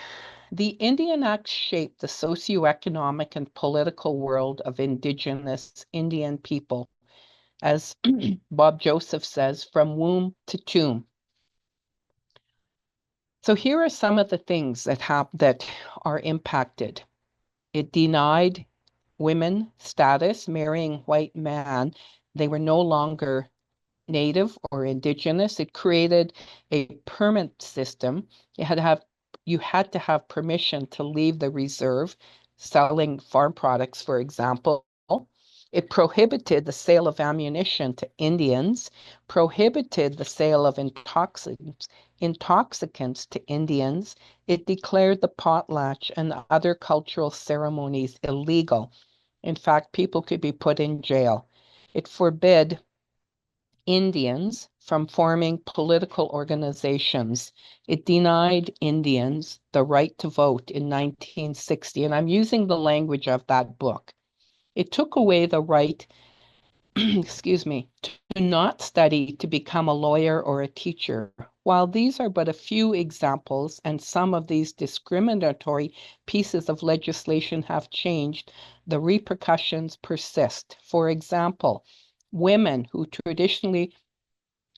The Indian Act shaped the socioeconomic and political world of Indigenous Indian people, as Bob Joseph says, from womb to tomb. So here are some of the things that are impacted. It denied women status, marrying white man. They were no longer Native or Indigenous. It created a permit system. You had to have permission to leave the reserve, selling farm products, for example. It prohibited the sale of ammunition to Indians, prohibited the sale of intoxicants to Indians. It declared the potlatch and other cultural ceremonies illegal. In fact, people could be put in jail. It forbid Indians from forming political organizations. It denied Indians the right to vote in 1960, and I'm using the language of that book. It took away the right excuse me, to not study to become a lawyer or a teacher. While these are but a few examples, and some of these discriminatory pieces of legislation have changed, the repercussions persist. For example, women who traditionally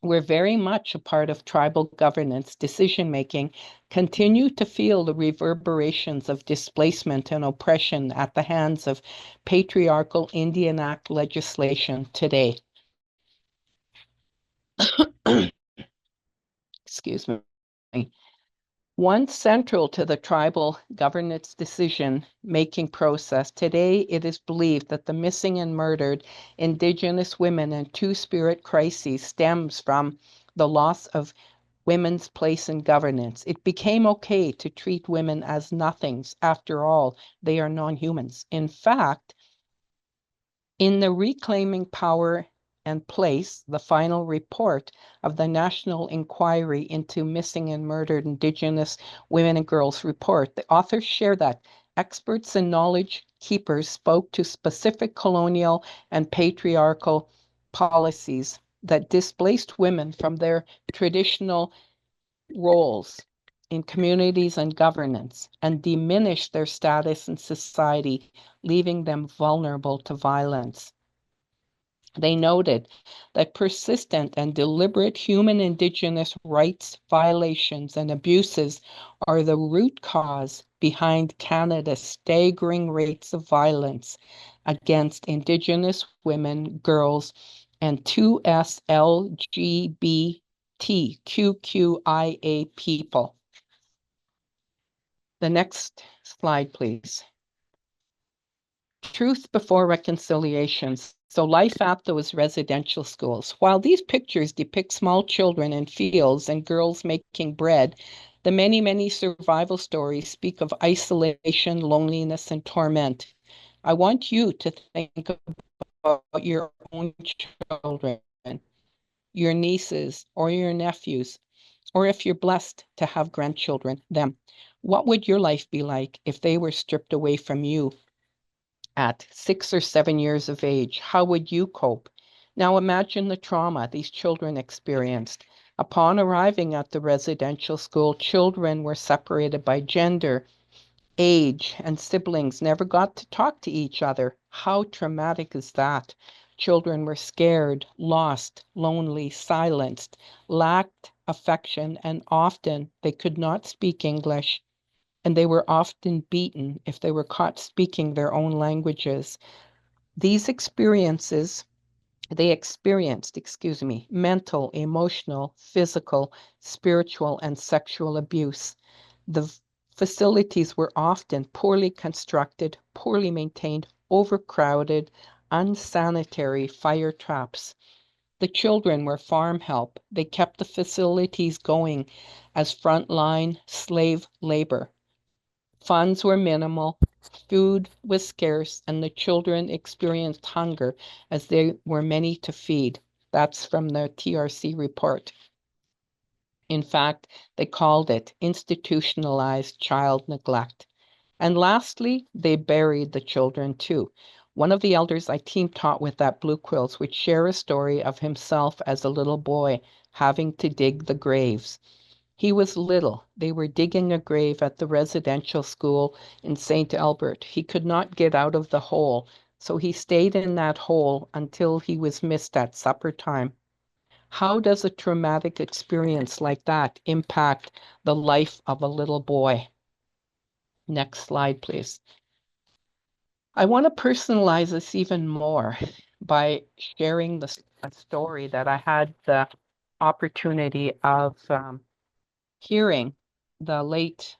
were very much a part of tribal governance decision-making continue to feel the reverberations of displacement and oppression at the hands of patriarchal Indian Act legislation today. Excuse me. Once central to the tribal governance decision-making process, today it is believed that the missing and murdered Indigenous women and Two-Spirit crises stems from the loss of women's place in governance. It became okay to treat women as nothings. After all, they are non-humans. In fact, in the Reclaiming Power and Place, the final report of the National Inquiry into Missing and Murdered Indigenous Women and Girls report, the authors share that experts and knowledge keepers spoke to specific colonial and patriarchal policies that displaced women from their traditional roles in communities and governance and diminished their status in society, leaving them vulnerable to violence. They noted that persistent and deliberate human Indigenous rights violations and abuses are the root cause behind Canada's staggering rates of violence against Indigenous women, girls, and 2S LGBTQIA people. The next slide, please. Truth before reconciliations. So life at those residential schools. While these pictures depict small children in fields and girls making bread, the many, many survival stories speak of isolation, loneliness, and torment. I want you to think about your own children, your nieces or your nephews, or if you're blessed to have grandchildren, them. What would your life be like if they were stripped away from you at 6 or 7 years of age? How would you cope? Now imagine the trauma these children experienced. Upon arriving at the residential school, children were separated by gender, age, and siblings never got to talk to each other. How traumatic is that? Children were scared, lost, lonely, silenced, lacked affection, and often they could not speak English, and they were often beaten if they were caught speaking their own languages. These experiences, they experienced, mental, emotional, physical, spiritual, and sexual abuse. The facilities were often poorly constructed, poorly maintained, overcrowded, unsanitary fire traps. The children were farm help. They kept the facilities going as frontline slave labor. Funds were minimal, food was scarce, and the children experienced hunger as there were many to feed. That's from the TRC report. In fact, they called it institutionalized child neglect. And lastly, they buried the children too. One of the elders I team taught with at Blue Quills would share a story of himself as a little boy having to dig the graves. He was little. They were digging a grave at the residential school in St. Albert. He could not get out of the hole, so he stayed in that hole until he was missed at supper time. How does a traumatic experience like that impact the life of a little boy? Next slide, please. I want to personalize this even more by sharing a story that I had the opportunity of hearing the late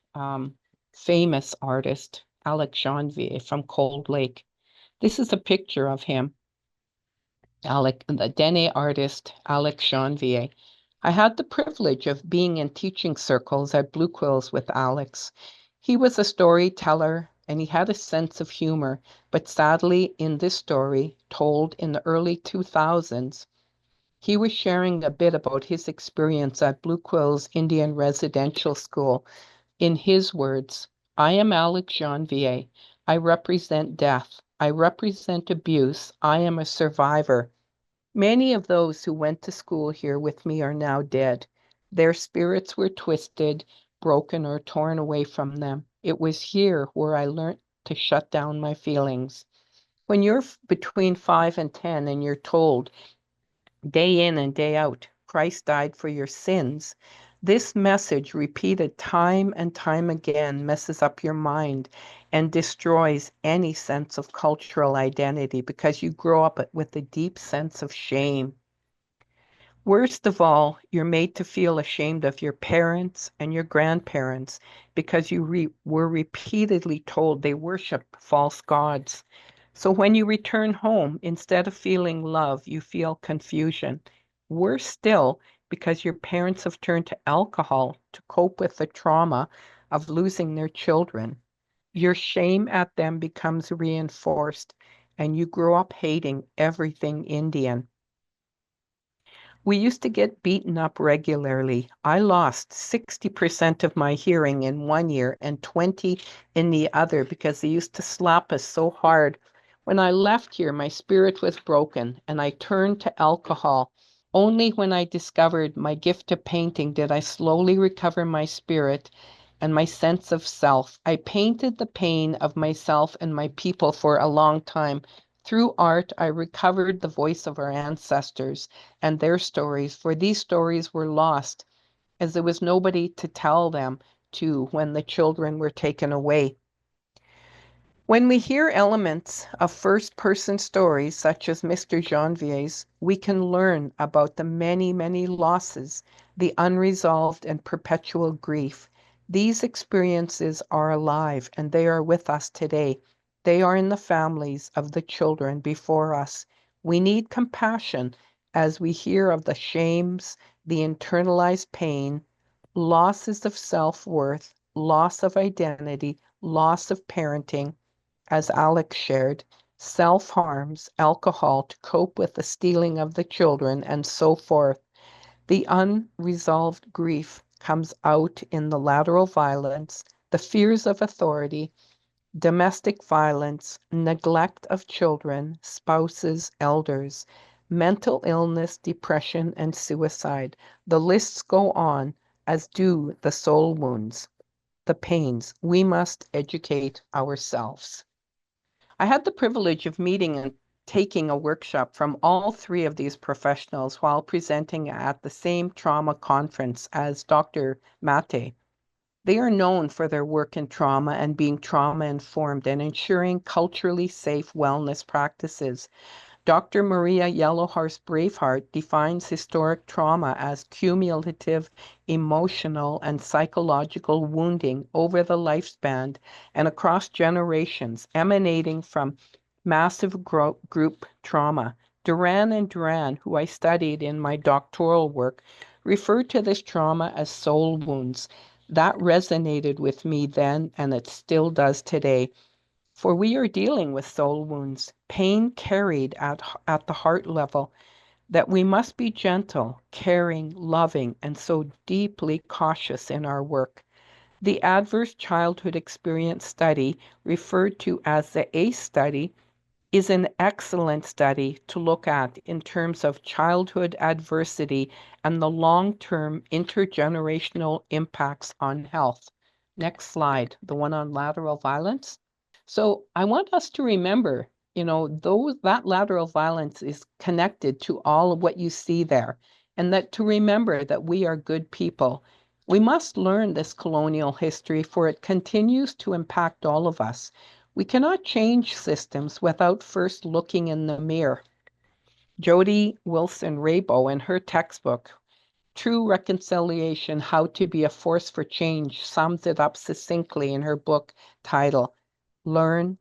famous artist Alex Janvier from Cold Lake. This is a picture of him, the Dene artist Alex Janvier. I had the privilege of being in teaching circles at Blue Quills with Alex. He was a storyteller and he had a sense of humor, but sadly, in this story, told in the early 2000s, he was sharing a bit about his experience at Blue Quills Indian Residential School. In his words, I am Alex Janvier. I represent death. I represent abuse. I am a survivor. Many of those who went to school here with me are now dead. Their spirits were twisted, broken, or torn away from them. It was here where I learned to shut down my feelings. When you're between 5 and 10 and you're told day in and day out, Christ died for your sins, this message repeated time and time again messes up your mind and destroys any sense of cultural identity because you grow up with a deep sense of shame. Worst of all, you're made to feel ashamed of your parents and your grandparents because you were repeatedly told they worship false gods. So when you return home, instead of feeling love, you feel confusion. Worse still, because your parents have turned to alcohol to cope with the trauma of losing their children. Your shame at them becomes reinforced, and you grow up hating everything Indian. We used to get beaten up regularly. I lost 60% of my hearing in one year and 20 in the other because they used to slap us so hard. When I left here, my spirit was broken and I turned to alcohol. Only when I discovered my gift of painting did I slowly recover my spirit and my sense of self. I painted the pain of myself and my people for a long time. Through art, I recovered the voice of our ancestors and their stories, for these stories were lost, as there was nobody to tell them to when the children were taken away. When we hear elements of first-person stories, such as Mr. Janvier's, we can learn about the many, many losses, the unresolved and perpetual grief. These experiences are alive and they are with us today. They are in the families of the children before us. We need compassion as we hear of the shames, the internalized pain, losses of self-worth, loss of identity, loss of parenting, as Alex shared, self-harms, alcohol to cope with the stealing of the children, and so forth. The unresolved grief comes out in the lateral violence, the fears of authority, domestic violence, neglect of children, spouses, elders, mental illness, depression, and suicide. The lists go on, as do the soul wounds, the pains. We must educate ourselves. I had the privilege of meeting and taking a workshop from all three of these professionals while presenting at the same trauma conference as Dr. Mate. They are known for their work in trauma and being trauma-informed and ensuring culturally safe wellness practices. Dr. Maria Yellowhorse Braveheart defines historic trauma as cumulative emotional and psychological wounding over the lifespan and across generations, emanating from massive group trauma. Duran and Duran, who I studied in my doctoral work, referred to this trauma as soul wounds. That resonated with me then, and it still does today. For we are dealing with soul wounds, pain carried at the heart level, that we must be gentle, caring, loving, and so deeply cautious in our work. The Adverse Childhood Experience Study, referred to as the ACE study, is an excellent study to look at in terms of childhood adversity and the long-term intergenerational impacts on health. Next slide, the one on lateral violence. So I want us to remember, that lateral violence is connected to all of what you see there, and that to remember that we are good people. We must learn this colonial history, for it continues to impact all of us. We cannot change systems without first looking in the mirror. Jody Wilson-Raybould, in her textbook, True Reconciliation, How to Be a Force for Change, sums it up succinctly in her book titled Learn,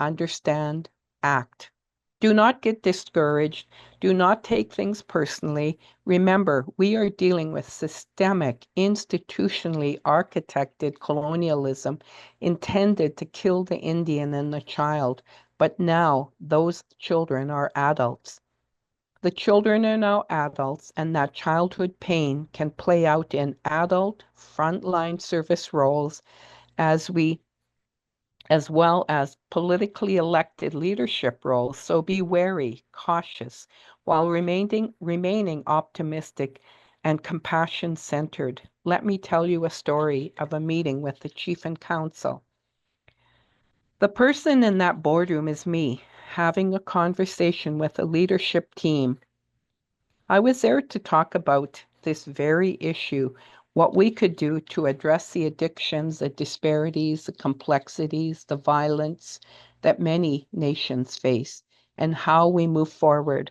Understand, Act. Do not get discouraged. Do not take things personally. Remember, we are dealing with systemic, institutionally architected colonialism intended to kill the Indian and the child. But now those children are adults. The children are now adults, and that childhood pain can play out in adult frontline service roles as we as well as politically elected leadership roles. So be wary, cautious, while remaining optimistic and compassion-centered. Let me tell you a story of a meeting with the chief and council. The person in that boardroom is me, having a conversation with a leadership team. I was there to talk about this very issue, what we could do to address the addictions, the disparities, the complexities, the violence that many nations face, and how we move forward.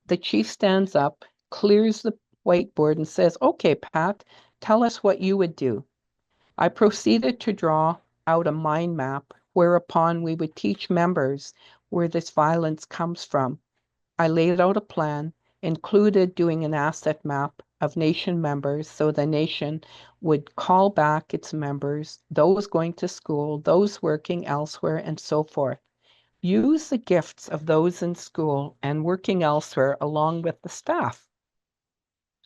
The chief stands up, clears the whiteboard, and says, "Okay, Pat, tell us what you would do." I proceeded to draw out a mind map, whereupon we would teach members where this violence comes from. I laid out a plan, included doing an asset map of nation members so the nation would call back its members, those going to school, those working elsewhere, and so forth. Use the gifts of those in school and working elsewhere along with the staff.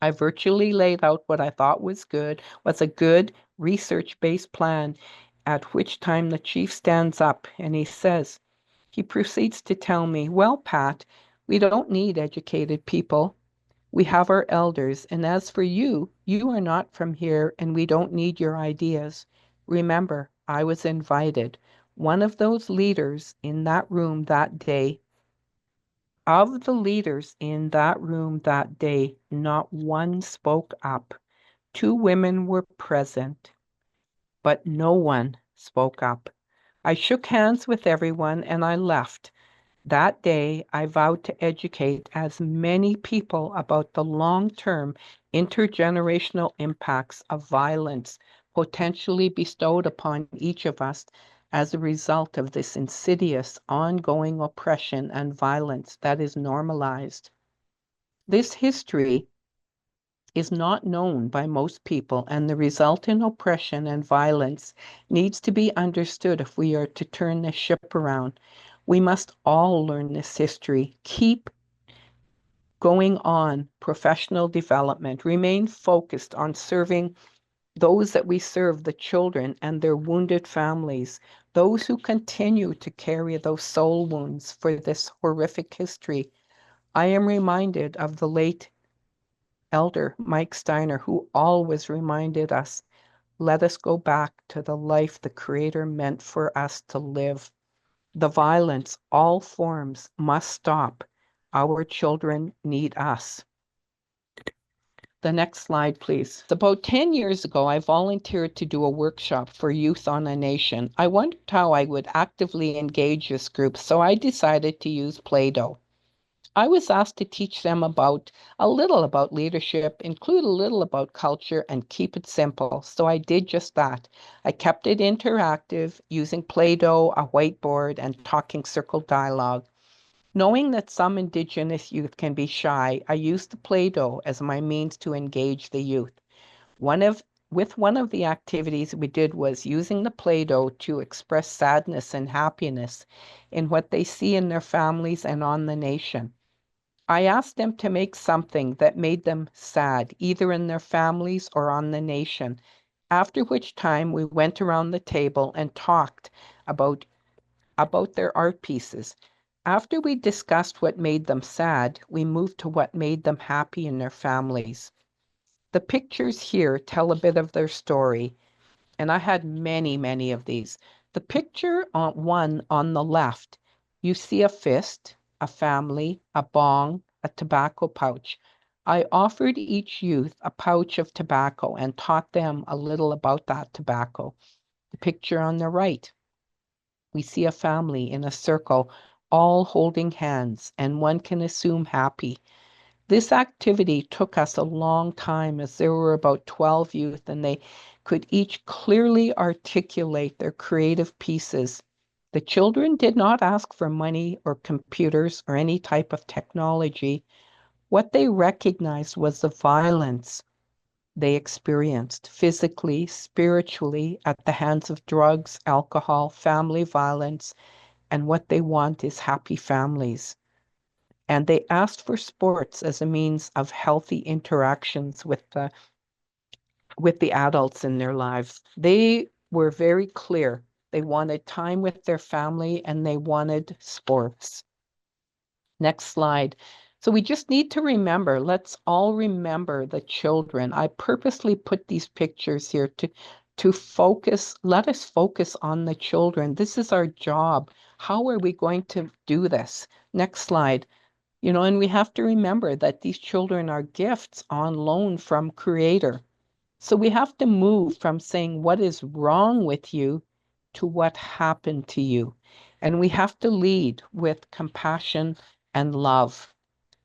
I virtually laid out what I thought was a good research-based plan, at which time the chief stands up and he proceeds to tell me, "Well, Pat, we don't need educated people. We have our elders, and as for you, you are not from here and we don't need your ideas. Remember, I was invited. One of those leaders in that room that day, of the leaders in that room that day, not one spoke up. Two women were present, but no one spoke up. I shook hands with everyone and I left. That day, I vowed to educate as many people about the long-term intergenerational impacts of violence potentially bestowed upon each of us as a result of this insidious, ongoing oppression and violence that is normalized. This history is not known by most people, and the resultant oppression and violence needs to be understood if we are to turn this ship around. We must all learn this history, keep going on professional development, remain focused on serving those that we serve, the children and their wounded families, those who continue to carry those soul wounds for this horrific history. I am reminded of the late Elder Mike Steiner, who always reminded us, let us go back to the life the Creator meant for us to live. The violence, all forms, must stop. Our children need us. The next slide, please. About 10 years ago, I volunteered to do a workshop for Youth on a Nation. I wondered how I would actively engage this group, so I decided to use Play-Doh. I was asked to teach them a little about leadership, include a little about culture, and keep it simple. So I did just that. I kept it interactive, using Play-Doh, a whiteboard, and talking circle dialogue. Knowing that some Indigenous youth can be shy, I used the Play-Doh as my means to engage the youth. One of the activities we did was using the Play-Doh to express sadness and happiness in what they see in their families and on the nation. I asked them to make something that made them sad, either in their families or on the nation, after which time we went around the table and talked about their art pieces. After we discussed what made them sad, we moved to what made them happy in their families. The pictures here tell a bit of their story, and I had many, many of these. The picture one on the left, you see a fist, a family, a bong, a tobacco pouch. I offered each youth a pouch of tobacco and taught them a little about that tobacco. The picture on the right, we see a family in a circle, all holding hands, and one can assume happy. This activity took us a long time, as there were about 12 youth and they could each clearly articulate their creative pieces. The children did not ask for money or computers or any type of technology. What they recognized was the violence they experienced physically, spiritually, at the hands of drugs, alcohol, family violence, and what they want is happy families. And they asked for sports as a means of healthy interactions with the adults in their lives. They were very clear they wanted time with their family, and they wanted sports. Next slide. So we just need to remember, let's all remember the children. I purposely put these pictures here to focus, let us focus on the children. This is our job. How are we going to do this? Next slide. You know, and we have to remember that these children are gifts on loan from Creator. So we have to move from saying what is wrong with you to what happened to you. And we have to lead with compassion and love.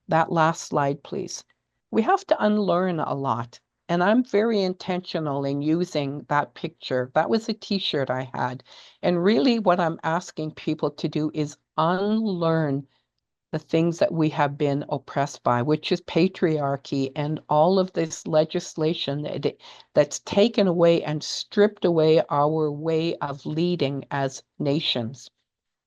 That last slide, please. We have to unlearn a lot. And I'm very intentional in using that picture. That was a t-shirt I had. And really what I'm asking people to do is unlearn the things that we have been oppressed by, which is patriarchy and all of this legislation that's taken away and stripped away our way of leading as nations.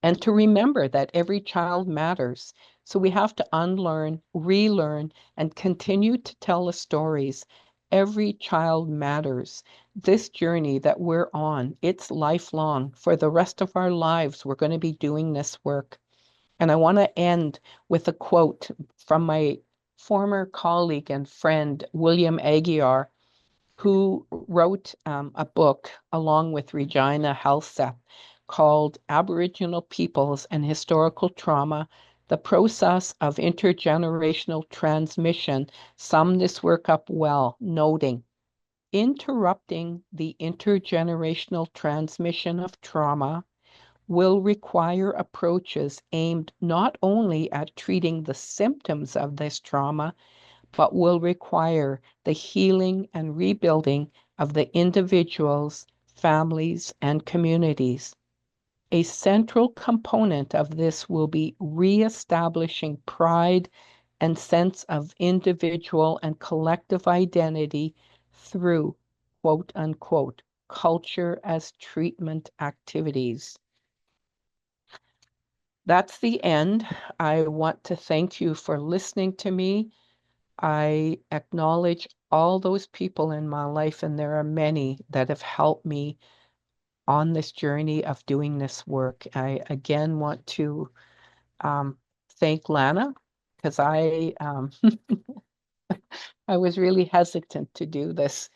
And to remember that every child matters. So we have to unlearn, relearn, and continue to tell the stories. Every child matters. This journey that we're on, it's lifelong. For the rest of our lives, we're going to be doing this work. And I want to end with a quote from my former colleague and friend, William Aguiar, who wrote a book along with Regina Halseth called Aboriginal Peoples and Historical Trauma, The Process of Intergenerational Transmission, summed this work up well, noting, interrupting the intergenerational transmission of trauma will require approaches aimed not only at treating the symptoms of this trauma, but will require the healing and rebuilding of the individuals, families, and communities. A central component of this will be reestablishing pride and sense of individual and collective identity through, quote unquote, culture as treatment activities. That's the end. I want to thank you for listening to me. I acknowledge all those people in my life, and there are many that have helped me on this journey of doing this work. I again want to thank Lana, because I was really hesitant to do this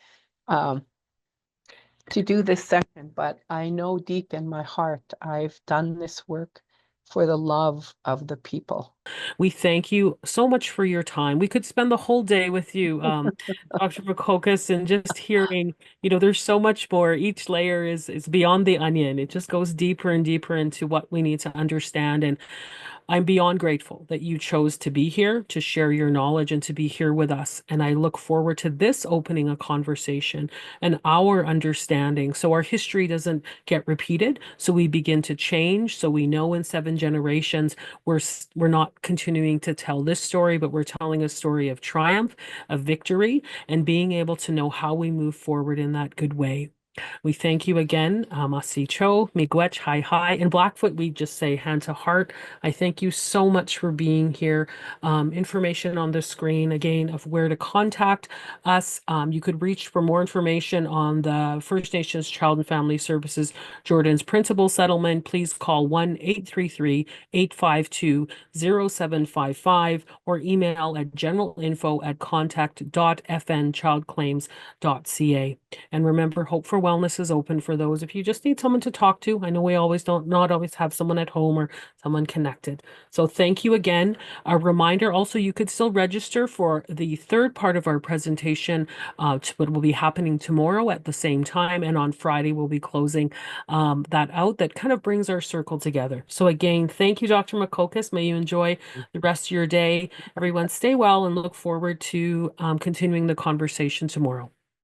session, but I know deep in my heart I've done this work for the love of the people. We thank you so much for your time. We could spend the whole day with you, Dr. McCocus, and just hearing, there's so much more. Each layer is beyond the onion. It just goes deeper and deeper into what we need to understand. And I'm beyond grateful that you chose to be here, to share your knowledge, and to be here with us. And I look forward to this opening a conversation and our understanding so our history doesn't get repeated, so we begin to change, so we know in 7 generations we're not continuing to tell this story, but we're telling a story of triumph, of victory, and being able to know how we move forward in that good way. We thank you again, Masi Cho, Miigwech, hi hi. In Blackfoot, we just say hand to heart. I thank you so much for being here. Information on the screen again of where to contact us. You could reach for more information on the First Nations Child and Family Services Jordan's Principal Settlement. Please call 1-833-852-0755 or email at generalinfo@contact.fnchildclaims.ca. And remember, Hope for Wellness is open for those if you just need someone to talk to. I know we always don't not always have someone at home or someone connected. So thank you again. A reminder also, you could still register for the third part of our presentation, what will be happening tomorrow at the same time. And on Friday, we'll be closing that out. That kind of brings our circle together. So again, thank you, Dr. McCocus. May you enjoy the rest of your day. Everyone stay well and look forward to continuing the conversation tomorrow.